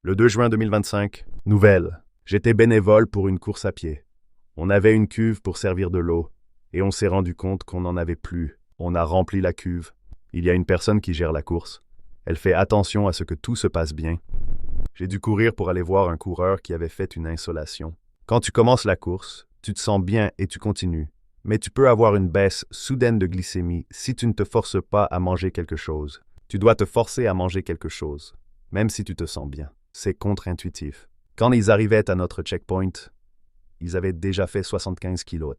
Le 2 juin 2025, nouvelle. J'étais bénévole pour une course à pied. On avait une cuve pour servir de l'eau, et on s'est rendu compte qu'on n'en avait plus. On a rempli la cuve. Il y a une personne qui gère la course. Elle fait attention à ce que tout se passe bien. J'ai dû courir pour aller voir un coureur qui avait fait une insolation. Quand tu commences la course, tu te sens bien et tu continues. Mais tu peux avoir une baisse soudaine de glycémie si tu ne te forces pas à manger quelque chose. Tu dois te forcer à manger quelque chose, même si tu te sens bien. C'est contre-intuitif. Quand ils arrivaient à notre checkpoint, ils avaient déjà fait 75 kilos.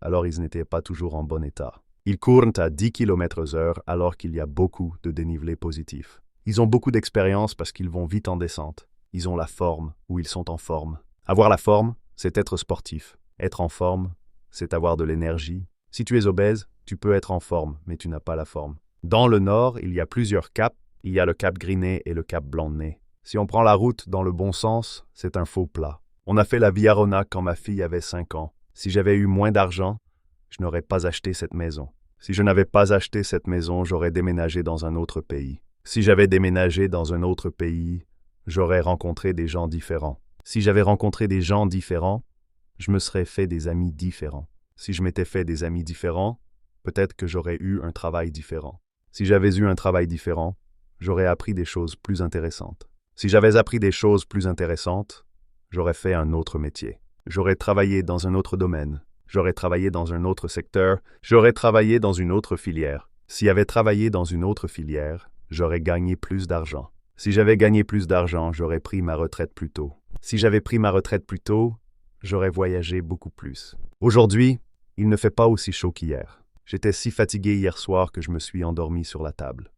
Alors ils n'étaient pas toujours en bon état. Ils courent à 10 km/h alors qu'il y a beaucoup de dénivelé positif. Ils ont beaucoup d'expérience parce qu'ils vont vite en descente. Ils ont la forme ou ils sont en forme. Avoir la forme, c'est être sportif. Être en forme, c'est avoir de l'énergie. Si tu es obèse, tu peux être en forme, mais tu n'as pas la forme. Dans le nord, il y a plusieurs caps. Il y a le cap Grinet et le cap Blanc-de-Nez. Si on prend la route dans le bon sens, c'est un faux plat. On a fait la Via Rona quand ma fille avait 5 ans. Si j'avais eu moins d'argent, je n'aurais pas acheté cette maison. Si je n'avais pas acheté cette maison, j'aurais déménagé dans un autre pays. Si j'avais déménagé dans un autre pays, j'aurais rencontré des gens différents. Si j'avais rencontré des gens différents, je me serais fait des amis différents. Si je m'étais fait des amis différents, peut-être que j'aurais eu un travail différent. Si j'avais eu un travail différent, j'aurais appris des choses plus intéressantes. Si j'avais appris des choses plus intéressantes, j'aurais fait un autre métier. J'aurais travaillé dans un autre domaine. J'aurais travaillé dans un autre secteur. J'aurais travaillé dans une autre filière. Si j'avais travaillé dans une autre filière, j'aurais gagné plus d'argent. Si j'avais gagné plus d'argent, j'aurais pris ma retraite plus tôt. Si j'avais pris ma retraite plus tôt, j'aurais voyagé beaucoup plus. Aujourd'hui, il ne fait pas aussi chaud qu'hier. J'étais si fatigué hier soir que je me suis endormi sur la table.